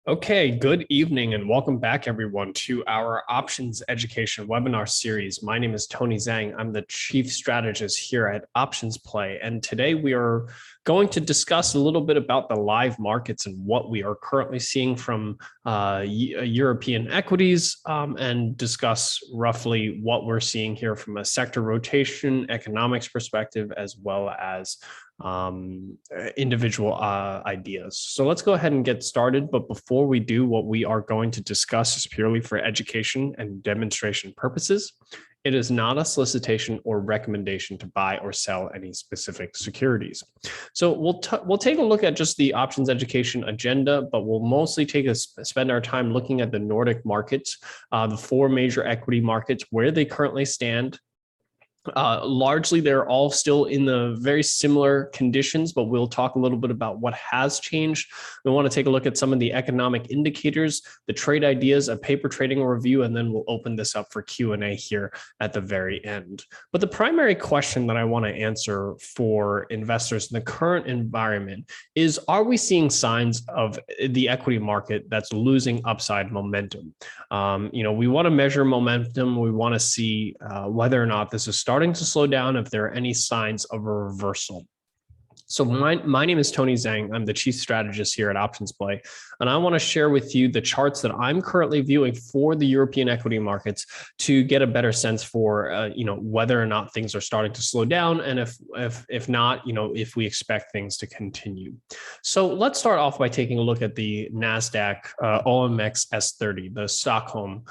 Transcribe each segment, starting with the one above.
Okay, good evening and welcome back everyone to our options education webinar series. My name is Tony Zhang. I'm the chief strategist here at Options Play. And today we are going to discuss a little bit about the live markets and what we are currently seeing from European equities and discuss roughly what we're seeing here from a sector rotation, economics perspective, as well as individual ideas. So let's go ahead and get started. But before we do, what we are going to discuss is purely for education and demonstration purposes. It is not a solicitation or recommendation to buy or sell any specific securities. So we'll take a look at just the options education agenda, but we'll mostly spend our time looking at the Nordic markets, the four major equity markets, where they currently stand. Largely, they're all still in the very similar conditions, but we'll talk a little bit about what has changed. We want to take a look at some of the economic indicators, the trade ideas, a paper trading review, and then we'll open this up for Q&A here at the very end. But the primary question that I want to answer for investors in the current environment is, are we seeing signs of the equity market that's losing upside momentum? We want to measure momentum. We want to see whether or not this is starting to slow down, if there are any signs of a reversal. So my name is Tony Zhang. I'm the chief strategist here at Options Play, and I want to share with you the charts that I'm currently viewing for the European equity markets to get a better sense for whether or not things are starting to slow down, and if not, if we expect things to continue. So let's start off by taking a look at the NASDAQ OMX S30, the Stockholm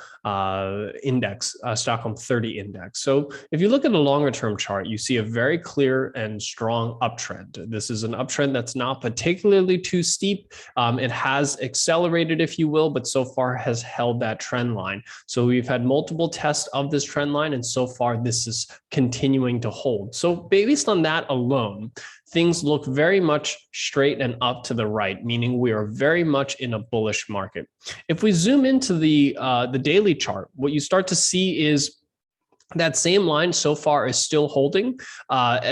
index, Stockholm 30 index. So if you look at the longer term chart, you see a very clear and strong uptrend. This is an uptrend that's not particularly too steep. It has accelerated, if you will, but so far has held that trend line. So we've had multiple tests of this trend line, and so far this is continuing to hold. So based on that alone, things look very much straight and up to the right, meaning we are very much in a bullish market. If we zoom into the daily chart, what you start to see is that same line so far is still holding.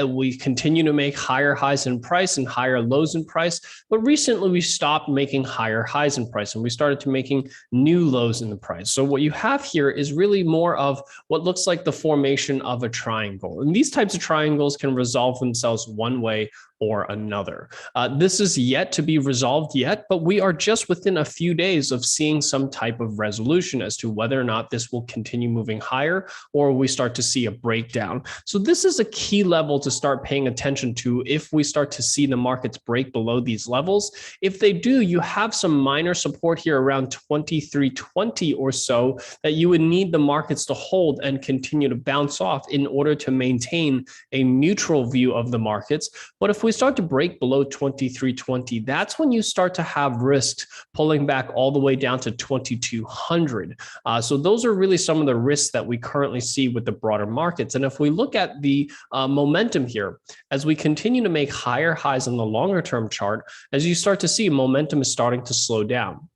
We continue to make higher highs in price and higher lows in price, but recently we stopped making higher highs in price and we started to making new lows in the price. So what you have here is really more of what looks like the formation of a triangle. And these types of triangles can resolve themselves one way or another. This is yet to be resolved yet, but we are just within a few days of seeing some type of resolution as to whether or not this will continue moving higher or we start to see a breakdown. So this is a key level to start paying attention to if we start to see the markets break below these levels. If they do, you have some minor support here around 2320 or so that you would need the markets to hold and continue to bounce off in order to maintain a neutral view of the markets. But if we start to break below 2320, that's when you start to have risks pulling back all the way down to 2200. So those are really some of the risks that we currently see with the broader markets. And if we look at the momentum here, as we continue to make higher highs on the longer term chart, as you start to see, momentum is starting to slow down.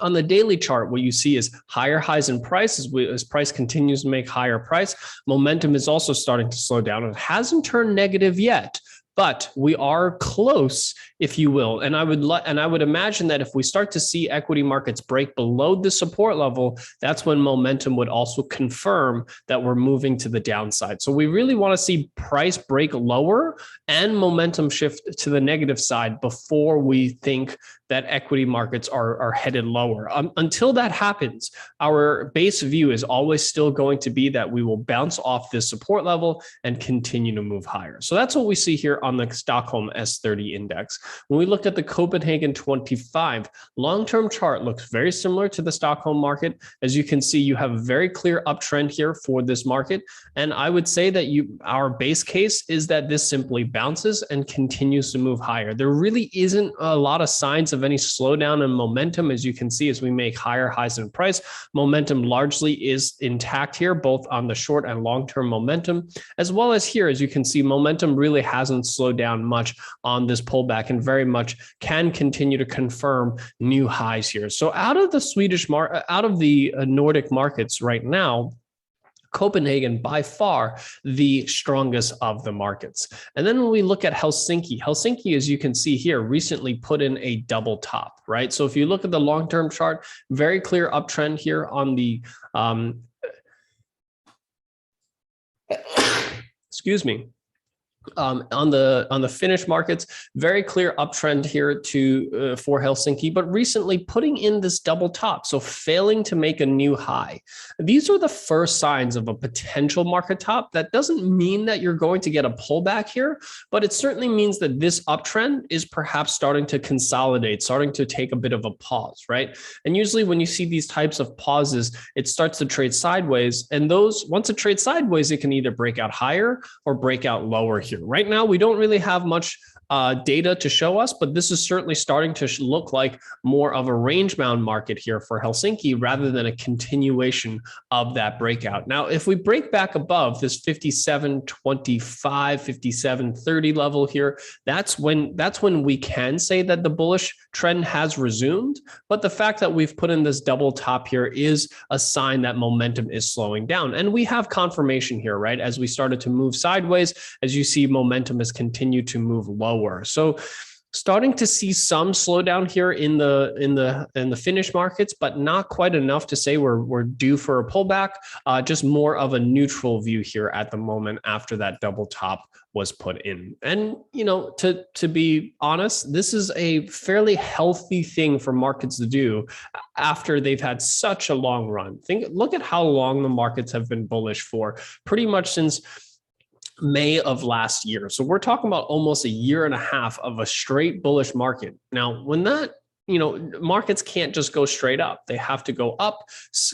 On the daily chart, what you see is higher highs in price. As price continues to make higher price, momentum is also starting to slow down. It hasn't turned negative yet, but we are close, if you will. And I would imagine that if we start to see equity markets break below the support level, that's when momentum would also confirm that we're moving to the downside. So we really want to see price break lower and momentum shift to the negative side before we think that equity markets are headed lower. Until that happens, our base view is always still going to be that we will bounce off this support level and continue to move higher. So that's what we see here on the Stockholm S30 index. When we look at the Copenhagen 25, long-term chart looks very similar to the Stockholm market. As you can see, you have a very clear uptrend here for this market. And I would say that our base case is that this simply bounces and continues to move higher. There really isn't a lot of signs of any slowdown in momentum. As you can see, as we make higher highs in price, momentum largely is intact here, both on the short and long-term momentum, as well as here, as you can see, momentum really hasn't slowed down much on this pullback and very much can continue to confirm new highs here. So out of the Nordic markets right now, Copenhagen by far the strongest of the markets. And then when we look at Helsinki, as you can see here, recently put in a double top, right? So if you look at the long-term chart, very clear uptrend here on the, excuse me, on the Finnish markets, very clear uptrend here for Helsinki, but recently putting in this double top, so failing to make a new high. These are the first signs of a potential market top. That doesn't mean that you're going to get a pullback here, but it certainly means that this uptrend is perhaps starting to consolidate, starting to take a bit of a pause, right? And usually when you see these types of pauses, it starts to trade sideways, and once it trades sideways, it can either break out higher or break out lower here. Right now, we don't really have much data to show us, but this is certainly starting to look like more of a range-bound market here for Helsinki rather than a continuation of that breakout. Now, if we break back above this 57.25, 57.30 level here, that's when we can say that the bullish trend has resumed. But the fact that we've put in this double top here is a sign that momentum is slowing down. And we have confirmation here, right? As we started to move sideways, as you see, momentum has continued to move lower. So starting to see some slowdown here in the Finnish markets, but not quite enough to say we're due for a pullback. Just more of a neutral view here at the moment after that double top was put in. And to be honest, this is a fairly healthy thing for markets to do after they've had such a long run. Look at how long the markets have been bullish for, pretty much since May of last year. So we're talking about almost a year and a half of a straight bullish market. Now, when that, markets can't just go straight up. They have to go up,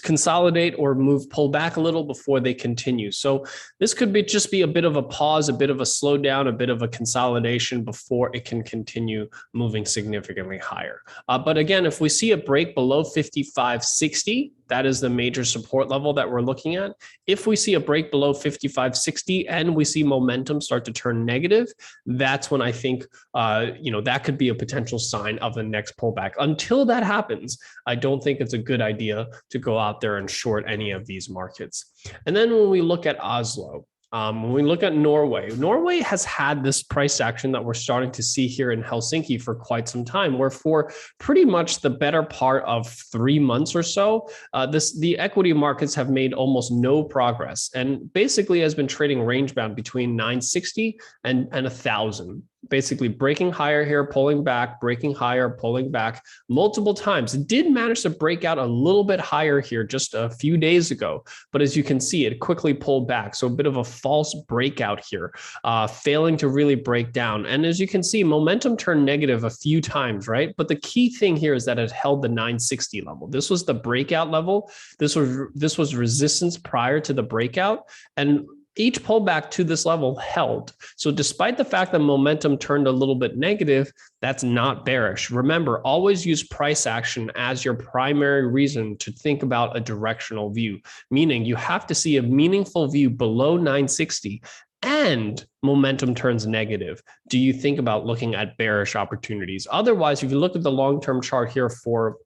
consolidate, or pull back a little before they continue. So this could just be a bit of a pause, a bit of a slowdown, a bit of a consolidation before it can continue moving significantly higher. But again, if we see a break below 55.60, that is the major support level that we're looking at. If we see a break below 55.60 and we see momentum start to turn negative, that's when I think, that could be a potential sign of the next pullback. Until that happens, I don't think it's a good idea to go out there and short any of these markets. And then when we look at Oslo, when we look at Norway has had this price action that we're starting to see here in Helsinki for quite some time, where for pretty much the better part of 3 months or so, the equity markets have made almost no progress and basically has been trading range bound between 960 and 1,000. Basically breaking higher here, pulling back, breaking higher, pulling back multiple times. It did manage to break out a little bit higher here just a few days ago, but as you can see, it quickly pulled back. So a bit of a false breakout here, failing to really break down. And as you can see, momentum turned negative a few times, right? But the key thing here is that it held the 960 level. This was the breakout level. This was resistance prior to the breakout, and each pullback to this level held. So despite the fact that momentum turned a little bit negative, that's not bearish. Remember, always use price action as your primary reason to think about a directional view, meaning you have to see a meaningful view below 960 and momentum turns negative. Do you think about looking at bearish opportunities? Otherwise, if you look at the long-term chart here for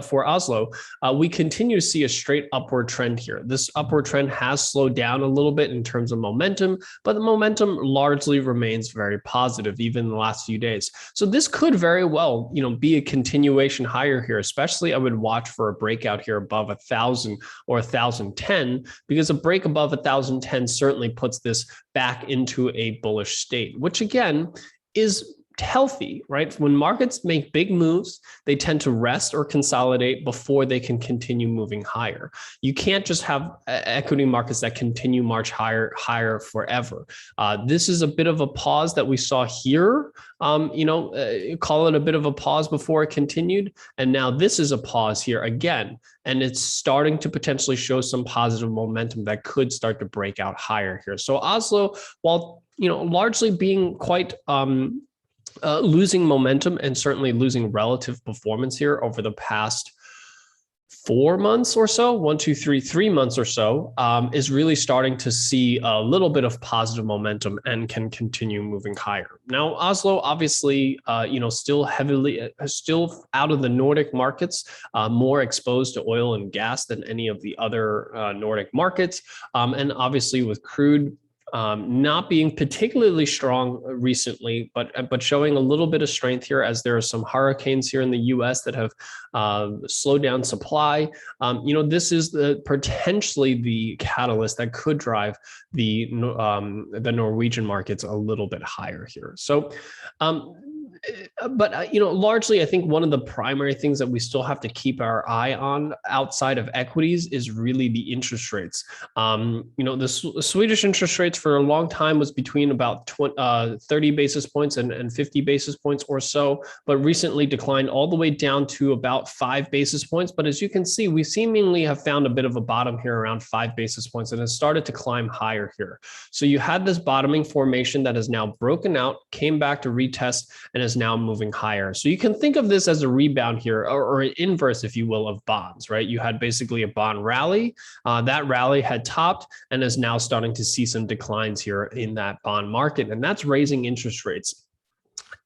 for Oslo, we continue to see a straight upward trend here. This upward trend has slowed down a little bit in terms of momentum, but the momentum largely remains very positive even in the last few days. So this could very well, be a continuation higher here. Especially, I would watch for a breakout here above 1,000 or 1,010, because a break above 1,010 certainly puts this back into a bullish state, which again is healthy, right? When markets make big moves, they tend to rest or consolidate before they can continue moving higher. You can't just have equity markets that continue march higher forever. This is a bit of a pause that we saw here. Call it a bit of a pause before it continued. And now this is a pause here again, and it's starting to potentially show some positive momentum that could start to break out higher here. So Oslo, while, largely being quite, losing momentum and certainly losing relative performance here over the past 4 months or so, 3 months or so, is really starting to see a little bit of positive momentum and can continue moving higher. Now, Oslo, obviously, still out of the Nordic markets, more exposed to oil and gas than any of the other Nordic markets, and obviously with crude not being particularly strong recently, but showing a little bit of strength here as there are some hurricanes here in the U.S. that have slowed down supply. This is potentially the catalyst that could drive the Norwegian markets a little bit higher here. So, largely, I think one of the primary things that we still have to keep our eye on outside of equities is really the interest rates. The Swedish interest rates for a long time was between about 30 basis points and 50 basis points or so, but recently declined all the way down to about 5 basis points. But as you can see, we seemingly have found a bit of a bottom here around 5 basis points and has started to climb higher here. So you had this bottoming formation that has now broken out, came back to retest, and is now moving higher. So you can think of this as a rebound here, or an inverse, if you will, of bonds, right? You had basically a bond rally. That rally had topped and is now starting to see some declines here in that bond market, and that's raising interest rates.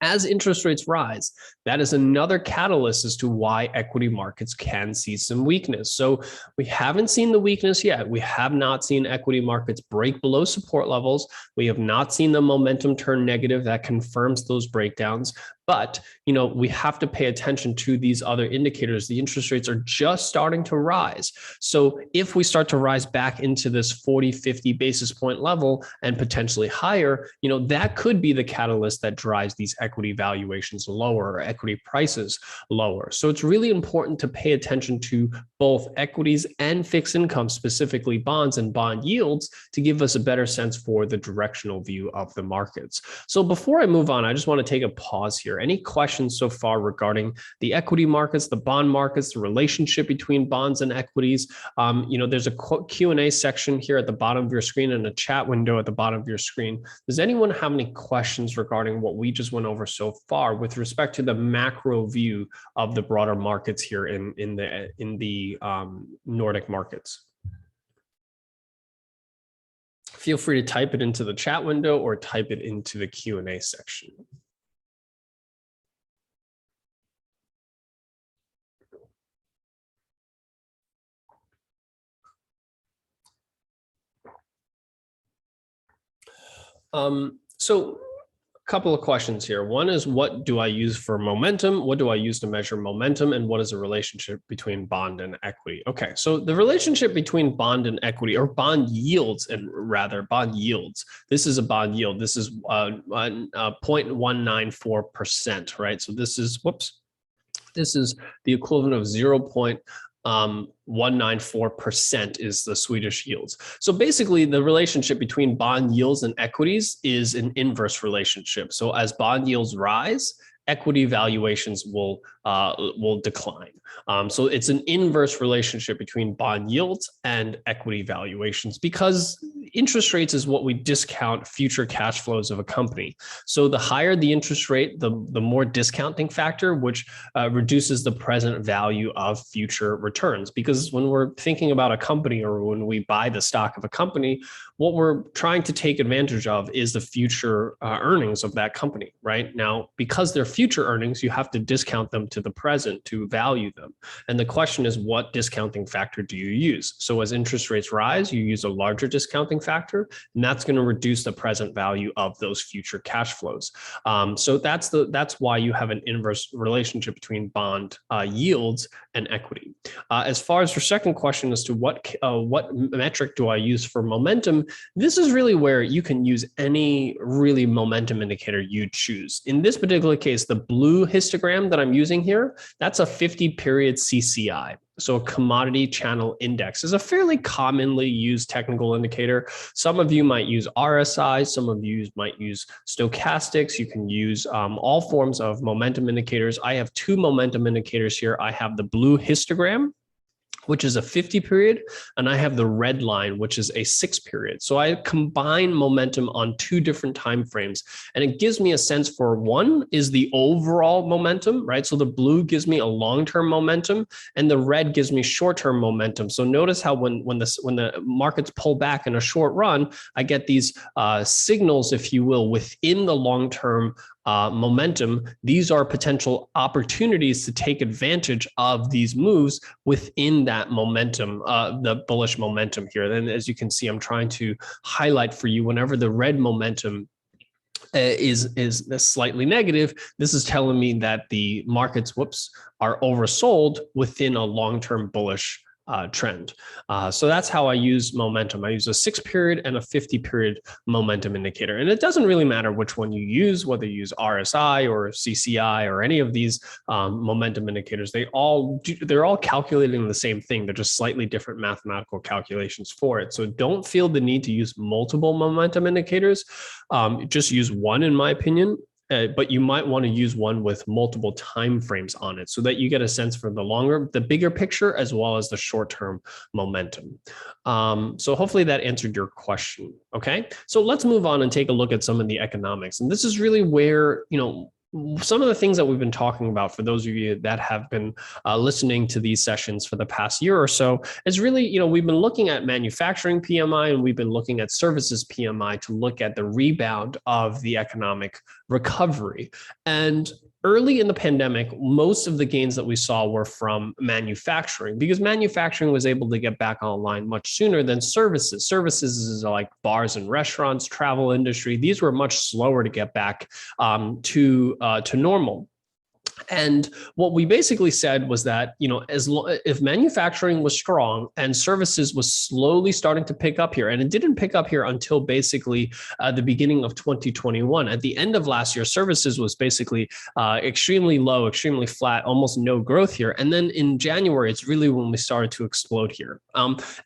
As interest rates rise, that is another catalyst as to why equity markets can see some weakness. So we haven't seen the weakness yet. We have not seen equity markets break below support levels. We have not seen the momentum turn negative. That confirms those breakdowns. But, we have to pay attention to these other indicators. The interest rates are just starting to rise. So if we start to rise back into this 40, 50 basis point level and potentially higher, that could be the catalyst that drives these equity valuations lower or equity prices lower. So it's really important to pay attention to both equities and fixed income, specifically bonds and bond yields, to give us a better sense for the directional view of the markets. So before I move on, I just want to take a pause here. Any questions so far regarding the equity markets, the bond markets, the relationship between bonds and equities? There's a Q&A section here at the bottom of your screen and a chat window at the bottom of your screen. Does anyone have any questions regarding what we just went over so far with respect to the macro view of the broader markets here in the Nordic markets? Feel free to type it into the chat window or type it into the Q&A section. So a couple of questions here. One is, what do I use for momentum? What do I use to measure momentum? And what is the relationship between bond and equity? Okay, so the relationship between bond and equity, or bond yields, bond yields. This is a bond yield. This is 0.194%, right? So this is, this is the equivalent of 0.194% is the Swedish yields. So basically the relationship between bond yields and equities is an inverse relationship. So as bond yields rise, equity valuations will decline. So it's an inverse relationship between bond yields and equity valuations, because interest rates is what we discount future cash flows of a company. So the higher the interest rate, the more discounting factor, which reduces the present value of future returns. Because when we're thinking about a company, or when we buy the stock of a company, what we're trying to take advantage of is the future earnings of that company, right? Now, because they're future earnings, you have to discount them to the present to value them. And the question is, what discounting factor do you use? So as interest rates rise, you use a larger discounting factor, and that's going to reduce the present value of those future cash flows. So that's why you have an inverse relationship between bond yields and equity. As far as your second question as to what metric do I use for momentum, this is really where you can use any really momentum indicator you choose. In this particular case, the blue histogram that I'm using here, that's a 50-period CCI. So a commodity channel index is a fairly commonly used technical indicator. Some of you might use RSI, some of you might use stochastics. You can use all forms of momentum indicators. I have two momentum indicators here. I have the blue histogram, which is a 50 period, and I have the red line, which is a 6 period. So I combine momentum on two different time frames, and it gives me a sense for one is the overall momentum, right? So the blue gives me a long-term momentum, and the red gives me short-term momentum. So notice how when the markets pull back in a short run, I get these signals, if you will, within the long-term momentum. These are potential opportunities to take advantage of these moves within that momentum, the bullish momentum here. Then, as you can see, I'm trying to highlight for you whenever the red momentum is slightly negative, this is telling me that the markets, are oversold within a long-term bullish trend. So that's how I use momentum. I use a 6 period and a 50 period momentum indicator. And it doesn't really matter which one you use, whether you use RSI or CCI or any of these momentum indicators. They're all calculating the same thing. They're just slightly different mathematical calculations for it. So don't feel the need to use multiple momentum indicators. Just use one, in my opinion. But you might want to use one with multiple time frames on it so that you get a sense for the bigger picture, as well as the short-term momentum. So hopefully that answered your question. Okay, so let's move on and take a look at some of the economics. And this is really where, some of the things that we've been talking about, for those of you that have been listening to these sessions for the past year or so, is really, we've been looking at manufacturing PMI and we've been looking at services PMI to look at the rebound of the economic recovery. And early in the pandemic, most of the gains that we saw were from manufacturing, because manufacturing was able to get back online much sooner than services. Services is like bars and restaurants, travel industry. These were much slower to get back to normal. And what we basically said was that, if manufacturing was strong and services was slowly starting to pick up here, and it didn't pick up here until basically the beginning of 2021. At the end of last year, services was basically extremely low, extremely flat, almost no growth here. And then in January, it's really when we started to explode here.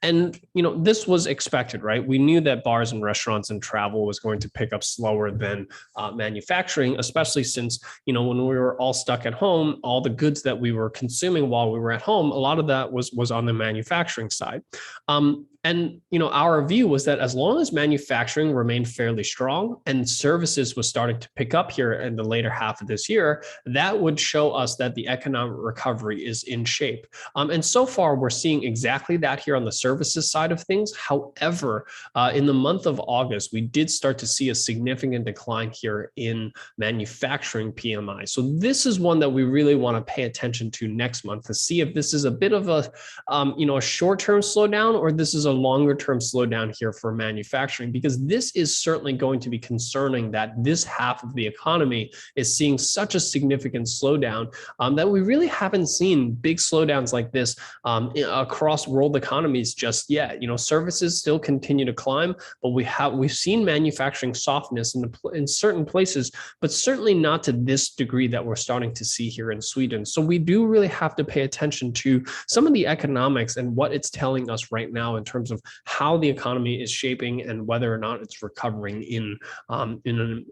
And this was expected, right? We knew that bars and restaurants and travel was going to pick up slower than manufacturing, especially since, when we were all stuck at home, all the goods that we were consuming while we were at home, a lot of that was on the manufacturing side. And our view was that as long as manufacturing remained fairly strong and services was starting to pick up here in the later half of this year, that would show us that the economic recovery is in shape. And so far, we're seeing exactly that here on the services side of things. However, in the month of August, we did start to see a significant decline here in manufacturing PMI. So this is one that we really want to pay attention to next month to see if this is a bit of a short-term slowdown, or this is a longer-term slowdown here for manufacturing, because this is certainly going to be concerning that this half of the economy is seeing such a significant slowdown that we really haven't seen big slowdowns like this across world economies just yet. Services still continue to climb, but we've seen manufacturing softness in certain places, but certainly not to this degree that we're starting to see here in Sweden. So we do really have to pay attention to some of the economics and what it's telling us right now in terms of how the economy is shaping and whether or not it's recovering in an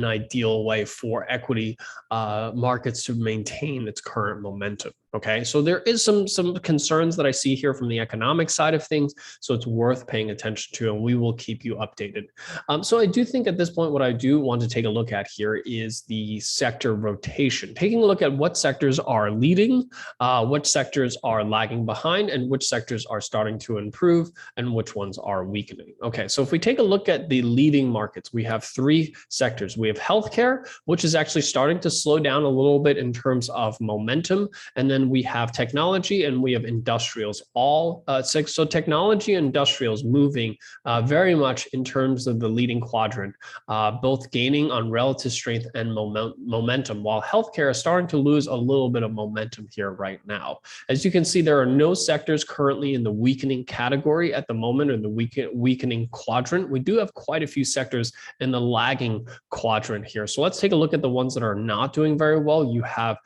ideal way for equity markets to maintain its current momentum. Okay, so there is some concerns that I see here from the economic side of things, so it's worth paying attention to, and we will keep you updated. So I do think at this point, what I do want to take a look at here is the sector rotation, taking a look at what sectors are leading, which sectors are lagging behind, and which sectors are starting to improve, and which ones are weakening. Okay, so if we take a look at the leading markets, we have three sectors. We have healthcare, which is actually starting to slow down a little bit in terms of momentum, and then we have technology and we have industrials. So technology and industrials moving very much in terms of the leading quadrant, both gaining on relative strength and momentum, while healthcare is starting to lose a little bit of momentum here right now. As you can see, there are no sectors currently in the weakening category at the moment, or the weakening quadrant. We do have quite a few sectors in the lagging quadrant here. So let's take a look at the ones that are not doing very well. You have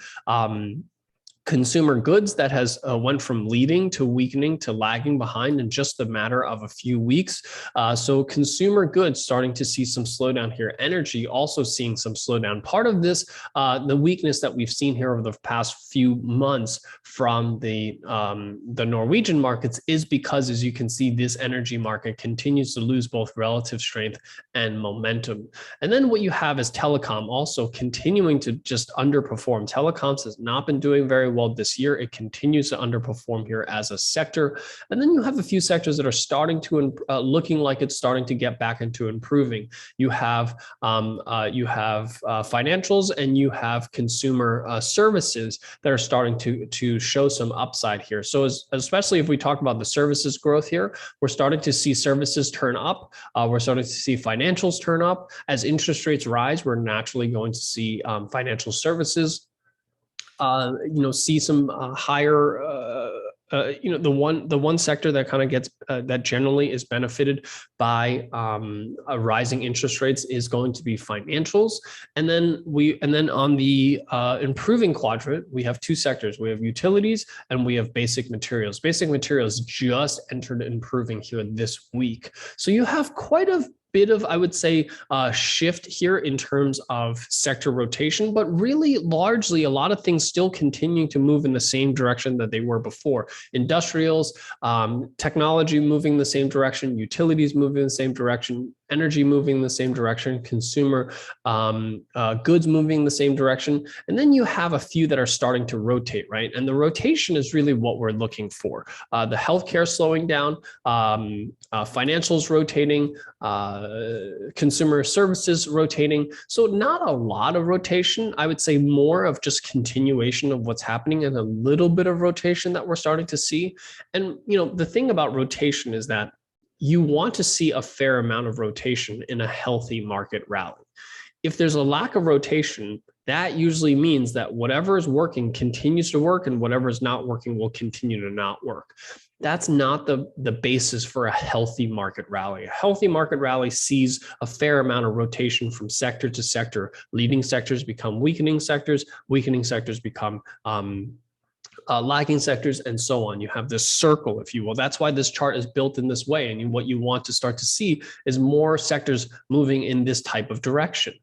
consumer goods that has went from leading to weakening to lagging behind in just a matter of a few weeks. So consumer goods starting to see some slowdown here. Energy also seeing some slowdown. Part of this, the weakness that we've seen here over the past few months from the Norwegian markets is because, as you can see, this energy market continues to lose both relative strength and momentum. And then what you have is telecom also continuing to just underperform. Telecoms has not been doing very well this year. It continues to underperform here as a sector. And then you have a few sectors that are starting to looking like it's starting to get back into improving. You have financials and you have consumer services that are starting to show some upside here. So especially if we talk about the services growth here, we're starting to see services turn up. We're starting to see financials turn up. As interest rates rise, we're naturally going to see financial services see some higher, the one sector that kind of gets that generally is benefited by rising interest rates is going to be financials. And then on the improving quadrant, we have two sectors. We have utilities and we have basic materials. Basic materials just entered improving here this week. So you have quite a bit of, I would say, shift here in terms of sector rotation, but really largely a lot of things still continuing to move in the same direction that they were before. Industrials, technology moving the same direction, utilities moving in the same direction, energy moving in the same direction, consumer goods moving in the same direction. And then you have a few that are starting to rotate, right? And the rotation is really what we're looking for. The healthcare slowing down, financials rotating, consumer services rotating. So not a lot of rotation. I would say more of just continuation of what's happening and a little bit of rotation that we're starting to see. And, the thing about rotation is that you want to see a fair amount of rotation in a healthy market rally. If there's a lack of rotation, that usually means that whatever is working continues to work and whatever is not working will continue to not work. That's not the basis for a healthy market rally. A healthy market rally sees a fair amount of rotation from sector to sector. Leading sectors become weakening sectors become lagging sectors, and so on. You have this circle, if you will. That's why this chart is built in this way. And what you want to start to see is more sectors moving in this type of direction.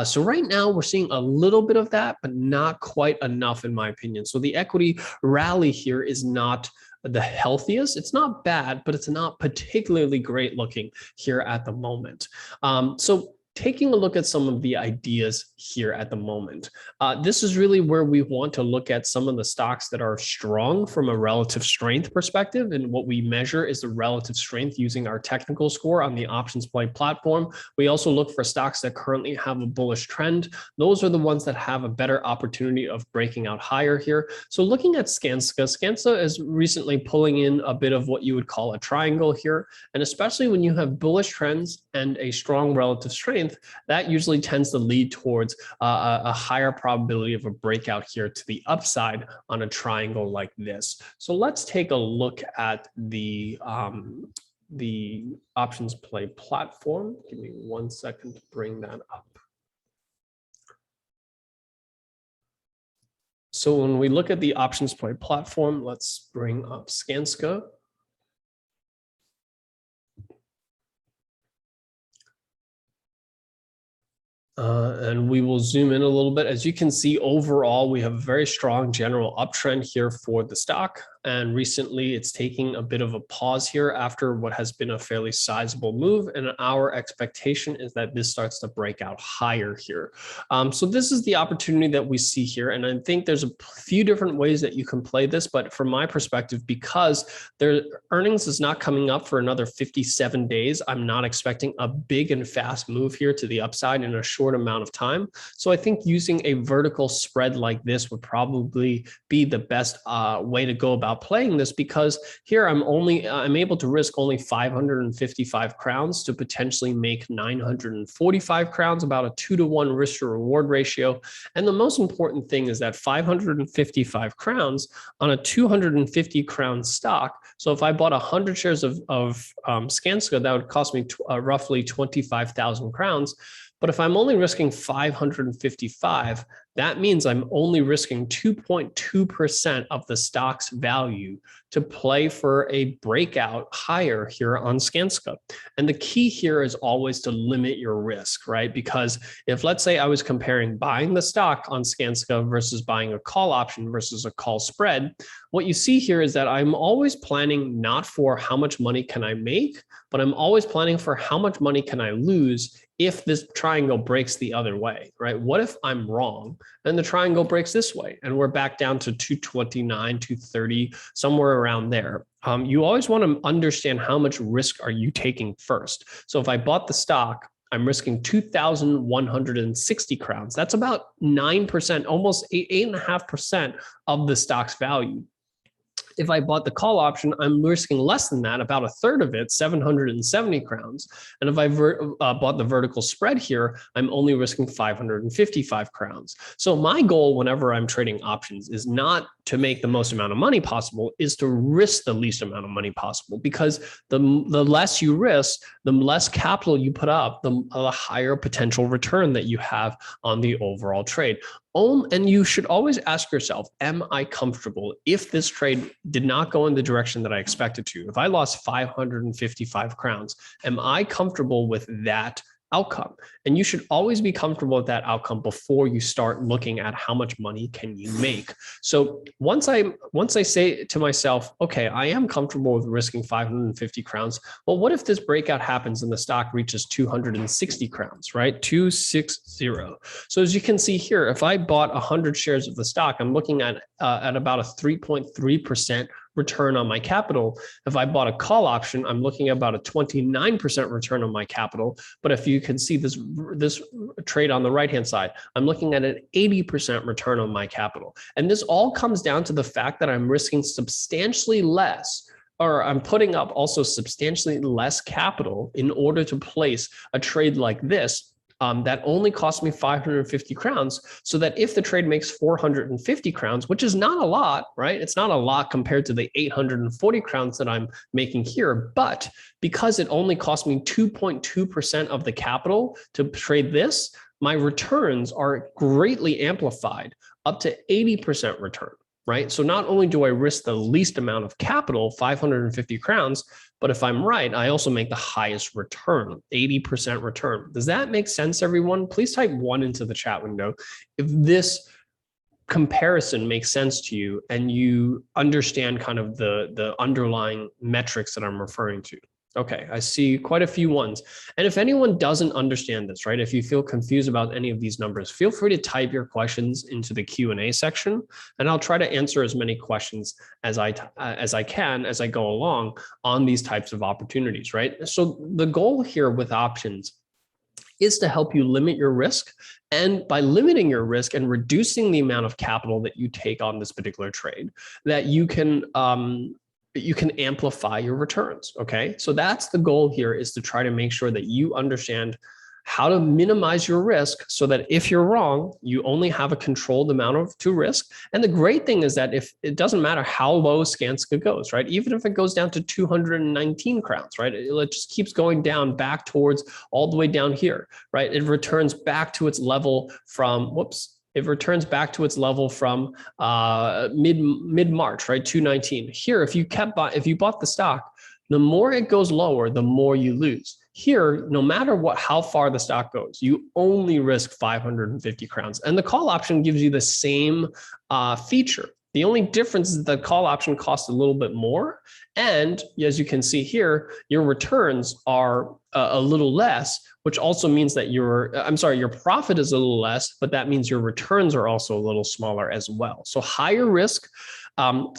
So right now we're seeing a little bit of that, but not quite enough, in my opinion. So the equity rally here is not the healthiest. It's not bad, but it's not particularly great looking here at the moment. So taking a look at some of the ideas here at the moment, this is really where we want to look at some of the stocks that are strong from a relative strength perspective. And what we measure is the relative strength using our technical score on the options play platform. We also look for stocks that currently have a bullish trend. Those are the ones that have a better opportunity of breaking out higher here. So looking at Skanska, Skanska is recently pulling in a bit of what you would call a triangle here. And especially when you have bullish trends and a strong relative strength, that usually tends to lead towards a higher probability of a breakout here to the upside on a triangle like this. So let's take a look at the options play platform. Give me 1 second to bring that up. So when we look at the options play platform, let's bring up Skanska. And we will zoom in a little bit. As you can see, overall, we have a very strong general uptrend here for the stock. And recently it's taking a bit of a pause here after what has been a fairly sizable move. And our expectation is that this starts to break out higher here. So this is the opportunity that we see here. And I think there's a few different ways that you can play this. But from my perspective, because their earnings is not coming up for another 57 days, I'm not expecting a big and fast move here to the upside in a short amount of time. So I think using a vertical spread like this would probably be the best way to go about playing this, because here I'm able to risk only 555 crowns to potentially make 945 crowns, about a 2-to-1 risk to reward ratio. And the most important thing is that 555 crowns on a 250 crown stock. So if I bought 100 shares of Skanska, that would cost me roughly 25,000 crowns. But if I'm only risking 555, that means I'm only risking 2.2% of the stock's value to play for a breakout higher here on Skanska. And the key here is always to limit your risk, right? Because if, let's say, I was comparing buying the stock on Skanska versus buying a call option versus a call spread, what you see here is that I'm always planning not for how much money can I make, but I'm always planning for how much money can I lose if this triangle breaks the other way, right? What if I'm wrong and the triangle breaks this way and we're back down to 229, 230, somewhere around there? You always want to understand how much risk are you taking first. So if I bought the stock, I'm risking 2,160 crowns. That's about 9%, almost 8.5% of the stock's value. If I bought the call option, I'm risking less than that, about a third of it, 770 crowns. And if I bought the vertical spread here, I'm only risking 555 crowns. So my goal whenever I'm trading options is not to make the most amount of money possible, is to risk the least amount of money possible, because the less you risk, the less capital you put up, the higher potential return that you have on the overall trade. And you should always ask yourself, am I comfortable if this trade did not go in the direction that I expected to? If I lost 555 crowns, am I comfortable with that outcome? And you should always be comfortable with that outcome before you start looking at how much money can you make. So once I say to myself, okay, I am comfortable with risking 550 crowns. Well, what if this breakout happens and the stock reaches 260 crowns, right? 260. So as you can see here, if I bought 100 shares of the stock, I'm looking at about a 3.3% return on my capital. If I bought a call option, I'm looking at about a 29% return on my capital. But if you can see this trade on the right-hand side, I'm looking at an 80% return on my capital. And this all comes down to the fact that I'm risking substantially less, or I'm putting up also substantially less capital in order to place a trade like this. That only cost me 550 crowns, so that if the trade makes 450 crowns, which is not a lot, right? It's not a lot compared to the 840 crowns that I'm making here, but because it only cost me 2.2% of the capital to trade this, my returns are greatly amplified, up to 80% return. Right? So not only do I risk the least amount of capital, 550 crowns, but if I'm right, I also make the highest return, 80% return. Does that make sense, everyone? Please type 1 into the chat window if this comparison makes sense to you and you understand kind of the underlying metrics that I'm referring to. Okay, I see quite a few ones. And if anyone doesn't understand this, right, if you feel confused about any of these numbers, feel free to type your questions into the Q&A section, and I'll try to answer as many questions as I can as I go along on these types of opportunities, right? So the goal here with options is to help you limit your risk. And by limiting your risk and reducing the amount of capital that you take on this particular trade, that you can amplify your returns. Okay. So that's the goal here, is to try to make sure that you understand how to minimize your risk so that if you're wrong, you only have a controlled amount to risk. And the great thing is that if it doesn't matter how low Skanska goes, right? Even if it goes down to 219 crowns, right? It just keeps going down back towards all the way down here, right? It returns back to its level from, it returns back to its level from mid-March, right? 219. Here, if you bought the stock, the more it goes lower, the more you lose. Here, no matter how far the stock goes, you only risk 550 crowns. And the call option gives you the same feature. The only difference is the call option costs a little bit more. And as you can see here, your returns are a little less, which also means that your profit is a little less, but that means your returns are also a little smaller as well. So higher risk,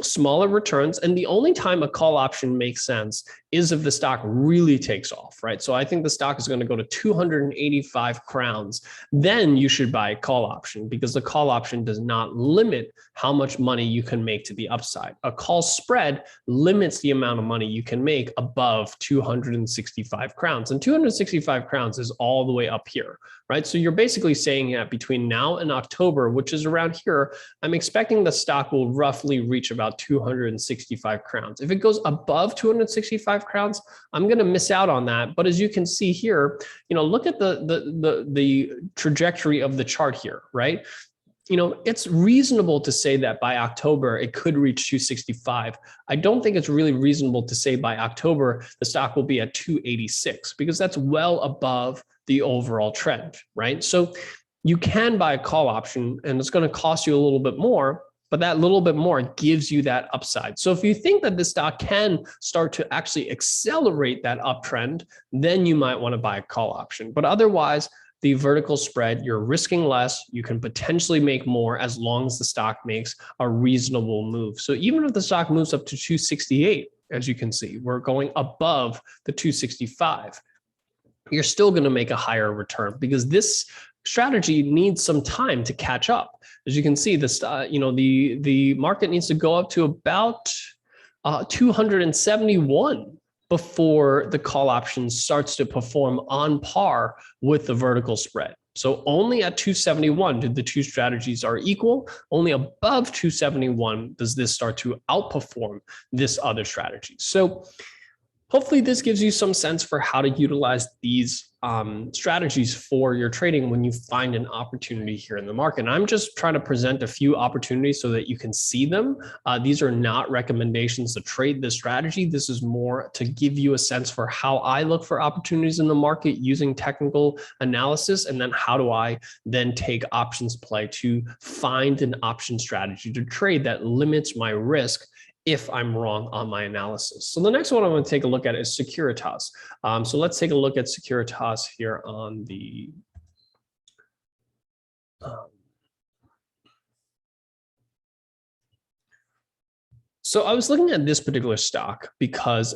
smaller returns. And the only time a call option makes sense is if the stock really takes off, right? So I think the stock is going to go to 285 crowns. Then you should buy a call option, because the call option does not limit how much money you can make to the upside. A call spread limits the amount of money you can make above 265 crowns. And 265 crowns is all the way up here, right? So you're basically saying that between now and October, which is around here, I'm expecting the stock will roughly reach about 265 crowns. If it goes above 265 crowns, I'm going to miss out on that. But as you can see here, look at the trajectory of the chart here, right? it's reasonable to say that by October, it could reach 265. I don't think it's really reasonable to say by October, the stock will be at 286 because that's well above the overall trend, right? So you can buy a call option and it's going to cost you a little bit more, but that little bit more gives you that upside. So if you think that the stock can start to actually accelerate that uptrend, then you might want to buy a call option. But otherwise, the vertical spread, you're risking less, you can potentially make more as long as the stock makes a reasonable move. So even if the stock moves up to 268, as you can see, we're going above the 265, you're still going to make a higher return because this strategy needs some time to catch up. As you can see, the market needs to go up to about 271 before the call option starts to perform on par with the vertical spread. So only at 271 do the two strategies are equal. Only above 271 does this start to outperform this other strategy. So hopefully this gives you some sense for how to utilize these strategies for your trading when you find an opportunity here in the market. And I'm just trying to present a few opportunities so that you can see them. These are not recommendations to trade this strategy. This is more to give you a sense for how I look for opportunities in the market using technical analysis. And then how do I then take options play to find an option strategy to trade that limits my risk if I'm wrong on my analysis. So the next one I'm going to take a look at is Securitas. So let's take a look at Securitas here on the so I was looking at this particular stock because,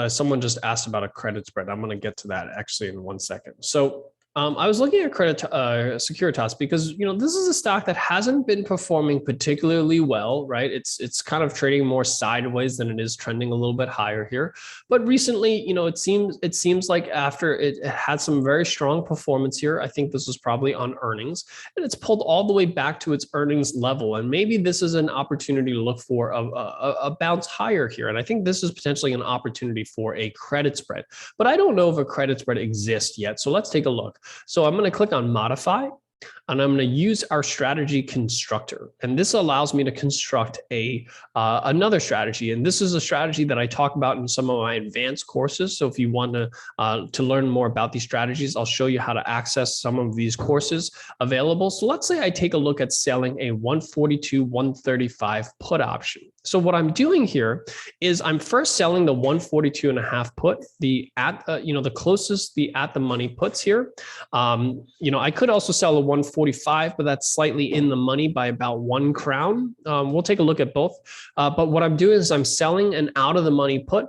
someone just asked about a credit spread. I'm going to get to that actually in 1 second. So I was looking at Securitas because this is a stock that hasn't been performing particularly well, right? It's kind of trading more sideways than it is trending a little bit higher here. But recently, it seems like after it had some very strong performance here, I think this was probably on earnings, and it's pulled all the way back to its earnings level. And maybe this is an opportunity to look for a bounce higher here. And I think this is potentially an opportunity for a credit spread. But I don't know if a credit spread exists yet. So let's take a look. So I'm going to click on modify, and I'm going to use our strategy constructor. And this allows me to construct another strategy. And this is a strategy that I talk about in some of my advanced courses. So if you want to learn more about these strategies, I'll show you how to access some of these courses available. So let's say I take a look at selling a 142, 135 put option. So what I'm doing here is I'm first selling the 142.5 put, the closest the at the money puts here. I could also sell a 145, but that's slightly in the money by about 1 crown. We'll take a look at both. But what I'm doing is I'm selling an out of the money put,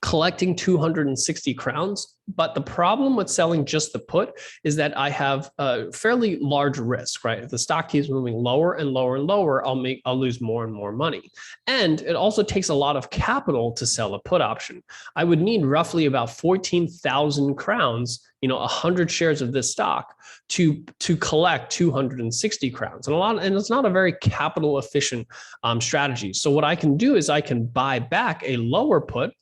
collecting 260 crowns. But the problem with selling just the put is that I have a fairly large risk, right? If the stock keeps moving lower and lower and lower, I'll lose more and more money. And it also takes a lot of capital to sell a put option. I would need roughly about 14,000 crowns, 100 shares of this stock to collect 260 crowns. And it's not a very capital efficient strategy. So what I can do is I can buy back a lower put.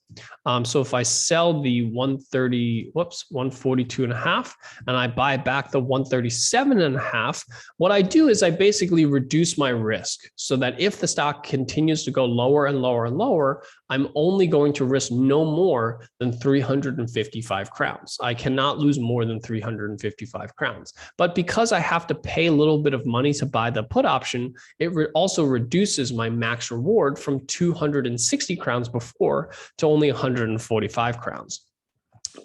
So if I sell the 142.5 and I buy back the 137.5, what I do is I basically reduce my risk so that if the stock continues to go lower and lower and lower, I'm only going to risk no more than 355 crowns. I cannot lose more than 355 crowns. But because I have to pay a little bit of money to buy the put option, it also reduces my max reward from 260 crowns before to only 145 crowns.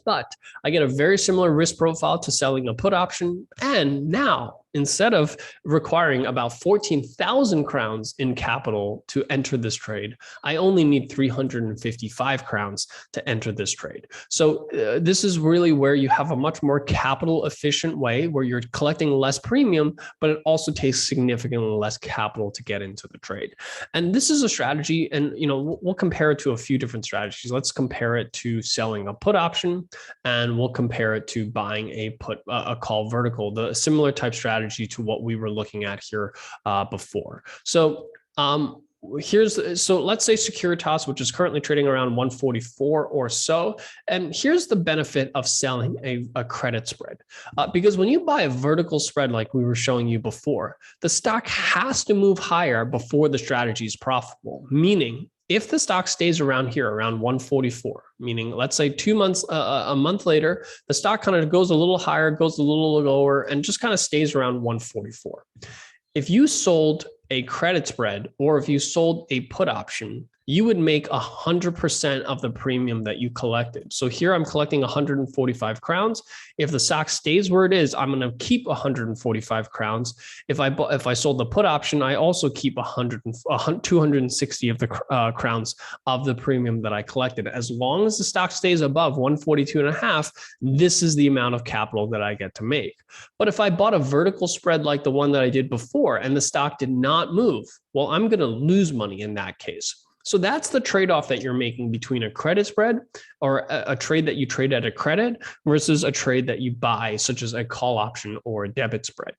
But I get a very similar risk profile to selling a put option. And now, instead of requiring about 14,000 crowns in capital to enter this trade, I only need 355 crowns to enter this trade. So this is really where you have a much more capital efficient way where you're collecting less premium, but it also takes significantly less capital to get into the trade. And this is a strategy, and we'll compare it to a few different strategies. Let's compare it to selling a put option, and we'll compare it to buying a call vertical, the similar type strategy to what we were looking at here before. So so let's say Securitas, which is currently trading around 144 or so. And here's the benefit of selling a credit spread. Because when you buy a vertical spread, like we were showing you before, the stock has to move higher before the strategy is profitable. Meaning, if the stock stays around here, around 144, meaning let's say 2 months, a month later, the stock kind of goes a little higher, goes a little lower, and just kind of stays around 144. If you sold a credit spread, or if you sold a put option, you would make 100% of the premium that you collected. So here I'm collecting 145 crowns. If the stock stays where it is, I'm going to keep 145 crowns. If I sold the put option, I also keep 260 of the crowns of the premium that I collected. As long as the stock stays above 142.5, this is the amount of capital that I get to make. But if I bought a vertical spread like the one that I did before and the stock did not move, well, I'm going to lose money in that case. So that's the trade-off that you're making between a credit spread, or a trade that you trade at a credit, versus a trade that you buy, such as a call option or a debit spread.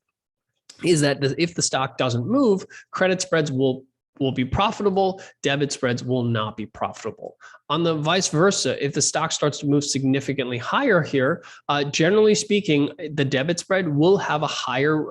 Is that if the stock doesn't move, credit spreads will be profitable, debit spreads will not be profitable. On the vice versa, if the stock starts to move significantly higher here, generally speaking, the debit spread will have a higher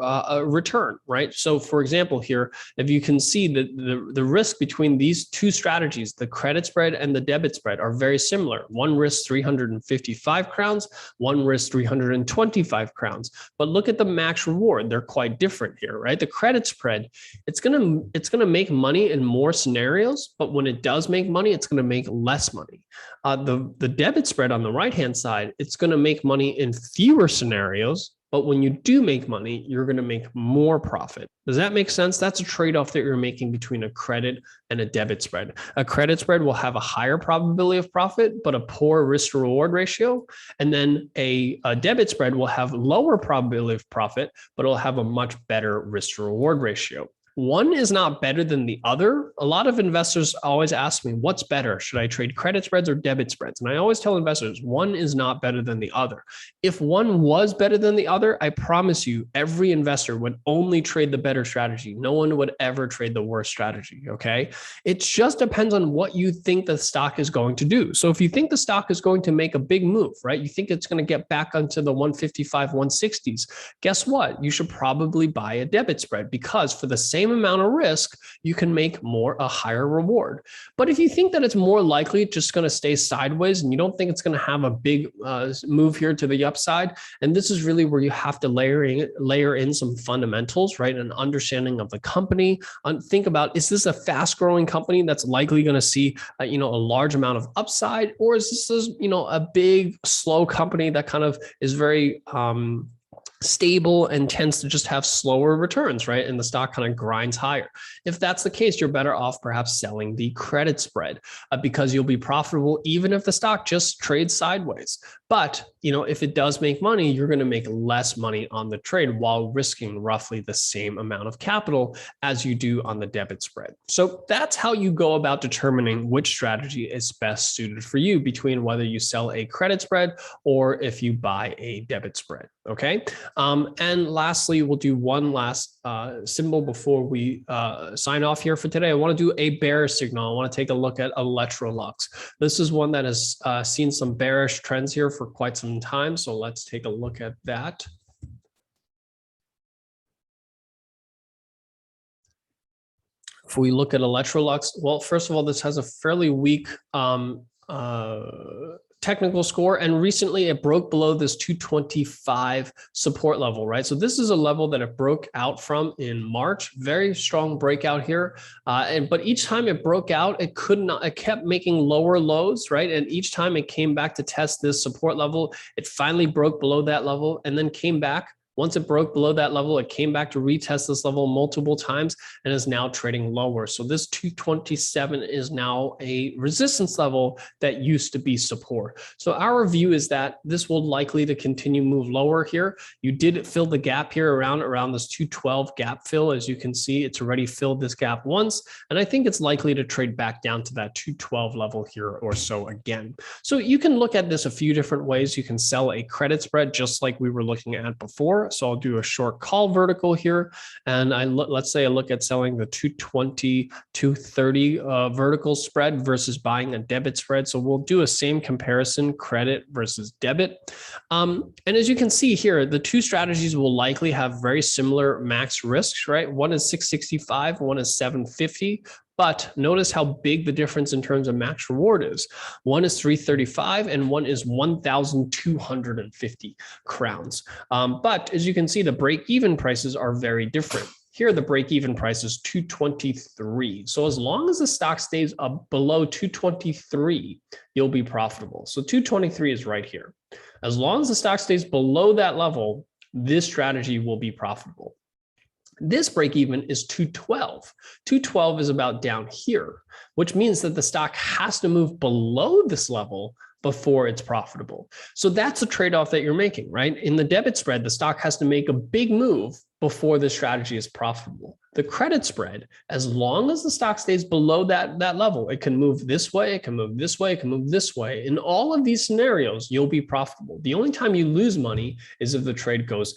return, right? So for example, here, if you can see the risk between these two strategies, the credit spread and the debit spread, are very similar. One risks 355 crowns, one risks 325 crowns. But look at the max reward. They're quite different here, right? The credit spread, it's gonna make money in more scenarios, but when it does make money, it's gonna make less money. The debit spread on the right-hand side, it's going to make money in fewer scenarios, but when you do make money, you're going to make more profit. Does that make sense? That's a trade-off that you're making between a credit and a debit spread. A credit spread will have a higher probability of profit, but a poor risk to reward ratio. And then a debit spread will have lower probability of profit, but it'll have a much better risk to reward ratio. One is not better than the other. A lot of investors always ask me, what's better? Should I trade credit spreads or debit spreads? And I always tell investors, one is not better than the other. If one was better than the other, I promise you, every investor would only trade the better strategy. No one would ever trade the worst strategy, okay? It just depends on what you think the stock is going to do. So if you think the stock is going to make a big move, right? You think it's going to get back onto the 155, 160s. Guess what? You should probably buy a debit spread, because for the same amount of risk, you can make a higher reward. But if you think that it's more likely just going to stay sideways and you don't think it's going to have a big move here to the upside, and this is really where you have to layer in some fundamentals, right? An understanding of the company. Think about, is this a fast growing company that's likely going to see a large amount of upside, or is this a big slow company that kind of is very stable and tends to just have slower returns, right? And the stock kind of grinds higher. If that's the case, you're better off perhaps selling the credit spread because you'll be profitable even if the stock just trades sideways. But if it does make money, you're going to make less money on the trade while risking roughly the same amount of capital as you do on the debit spread. So that's how you go about determining which strategy is best suited for you, between whether you sell a credit spread or if you buy a debit spread. Okay. And lastly, we'll do one last symbol before we sign off here for today. I want to do a bearish signal. I want to take a look at Electrolux. This is one that has seen some bearish trends here for quite some time. So let's take a look at that. If we look at Electrolux, well, first of all, this has a fairly weak technical score, and recently it broke below this 225 support level, right? So this is a level that it broke out from in March. Very strong breakout here, but each time it broke out, it kept making lower lows, right? And each time it came back to test this support level, it finally broke below that level and then came back. Once it broke below that level, it came back to retest this level multiple times and is now trading lower. So this 227 is now a resistance level that used to be support. So our view is that this will likely to continue move lower here. You did fill the gap here around this 212 gap fill. As you can see, it's already filled this gap once, and I think it's likely to trade back down to that 212 level here or so again. So you can look at this a few different ways. You can sell a credit spread just like we were looking at before. higher. So I'll do a short call vertical here. And let's say I look at selling the 220, 230 vertical spread versus buying a debit spread. So we'll do a same comparison, credit versus debit. And as you can see here, the two strategies will likely have very similar max risks, right? One is 665, one is 750. But notice how big the difference in terms of max reward is. One is 335 and one is 1,250 crowns. But as you can see, the break-even prices are very different. Here, the break-even price is 223. So as long as the stock stays up below 223, you'll be profitable. So 223 is right here. As long as the stock stays below that level, this strategy will be profitable. This break even is 212. 212 is about down here, which means that the stock has to move below this level before it's profitable. So that's a trade-off that you're making, right? In the debit spread, the stock has to make a big move before the strategy is profitable. The credit spread, as long as the stock stays below that level, it can move this way, it can move this way, it can move this way. In all of these scenarios, you'll be profitable. The only time you lose money is if the trade goes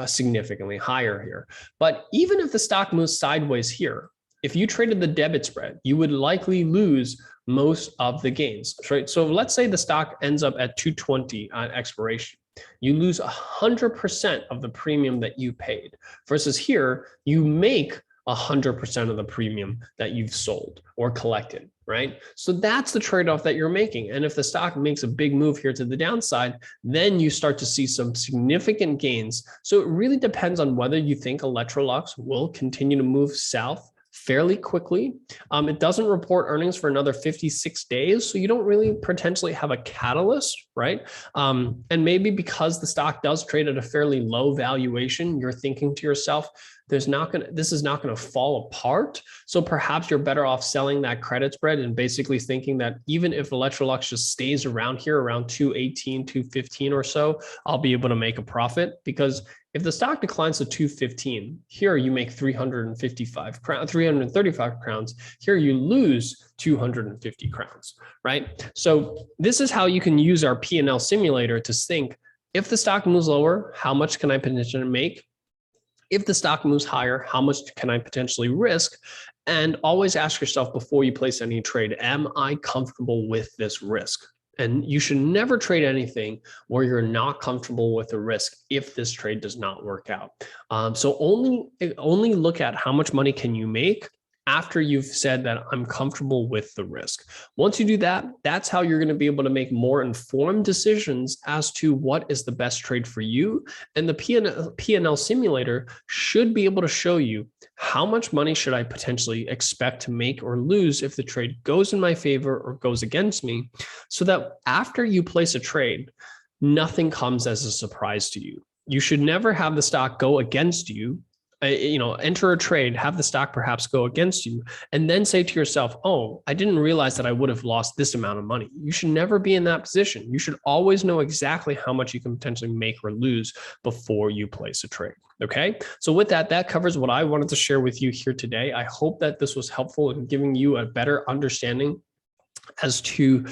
significantly higher here. But even if the stock moves sideways here, if you traded the debit spread, you would likely lose most of the gains, right? So let's say the stock ends up at 220 on expiration. You lose 100% of the premium that you paid versus here, you make 100% of the premium that you've sold or collected, right? So that's the trade-off that you're making. And if the stock makes a big move here to the downside, then you start to see some significant gains. So it really depends on whether you think Electrolux will continue to move south fairly quickly. It doesn't report earnings for another 56 days, so you don't really potentially have a catalyst, right? And maybe because the stock does trade at a fairly low valuation, you're thinking to yourself, this is not going to fall apart. So perhaps you're better off selling that credit spread and basically thinking that even if Electrolux just stays around here, around 218, 215 or so, I'll be able to make a profit. Because if the stock declines to 215, here you make 335 crowns, 335 crowns. Here you lose 250 crowns, right? So this is how you can use our P&L simulator to think, if the stock moves lower, how much can I potentially make? If the stock moves higher, how much can I potentially risk? And always ask yourself before you place any trade, am I comfortable with this risk? And you should never trade anything where you're not comfortable with the risk if this trade does not work out. So only look at how much money can you make after you've said that I'm comfortable with the risk. Once you do that, that's how you're going to be able to make more informed decisions as to what is the best trade for you. And the P&L simulator should be able to show you how much money should I potentially expect to make or lose if the trade goes in my favor or goes against me, so that after you place a trade, nothing comes as a surprise to you. You should never have the stock go against you. Enter a trade, have the stock perhaps go against you, and then say to yourself, oh, I didn't realize that I would have lost this amount of money. You should never be in that position. You should always know exactly how much you can potentially make or lose before you place a trade. Okay. So with that, that covers what I wanted to share with you here today. I hope that this was helpful in giving you a better understanding as to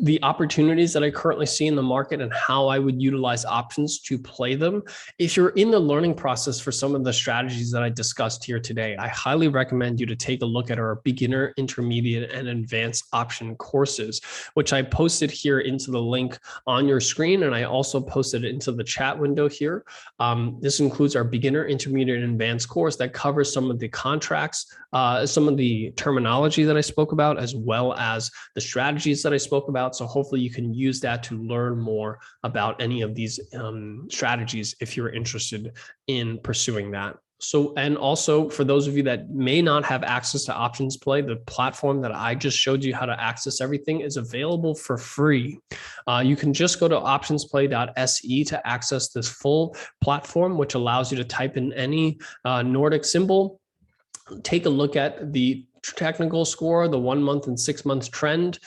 the opportunities that I currently see in the market and how I would utilize options to play them. If you're in the learning process for some of the strategies that I discussed here today, I highly recommend you to take a look at our beginner, intermediate, and advanced option courses, which I posted here into the link on your screen, and I also posted it into the chat window here. This includes our beginner, intermediate, and advanced course that covers some of the contracts, some of the terminology that I spoke about, as well as the strategies that I spoke about. So hopefully you can use that to learn more about any of these strategies if you're interested in pursuing that. So, and also for those of you that may not have access to Options Play, the platform that I just showed you how to access everything is available for free. You can just go to optionsplay.se to access this full platform, which allows you to type in any Nordic symbol, take a look at the technical score, the 1 month and 6 month trend.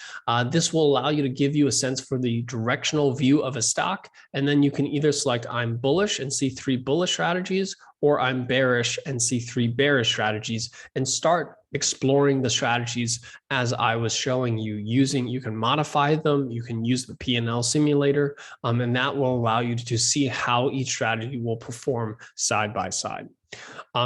This will allow you to give you a sense for the directional view of a stock. And then you can either select I'm bullish and see 3 bullish strategies, or I'm bearish and see 3 bearish strategies, and start exploring the strategies as I was showing you. You can modify them, you can use the P&L simulator, and that will allow you to see how each strategy will perform side by side.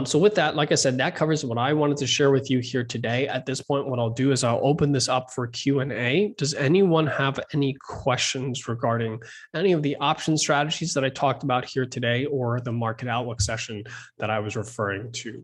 So with that, like I said, that covers what I wanted to share with you here today. At this point, what I'll do is I'll open this up for Q&A. Does anyone have any questions regarding any of the option strategies that I talked about here today, or the market outlook session that I was referring to?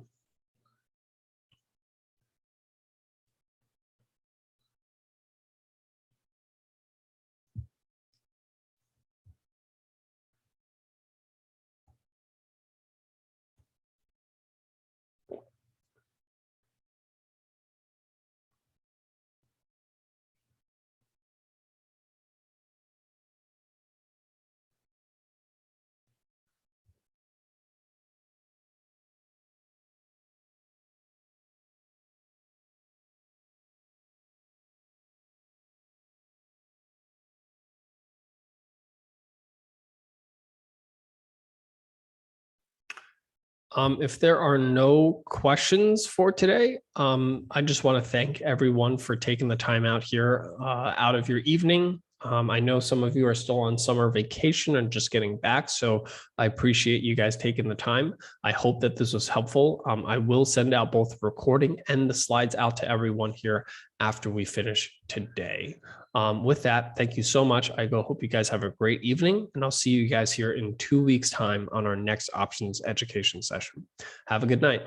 If there are no questions for today, I just want to thank everyone for taking the time out here out of your evening. I know some of you are still on summer vacation and just getting back, so I appreciate you guys taking the time. I hope that this was helpful. I will send out both the recording and the slides out to everyone here after we finish today. With that, thank you so much. I hope you guys have a great evening, and I'll see you guys here in 2 weeks' time on our next options education session. Have a good night.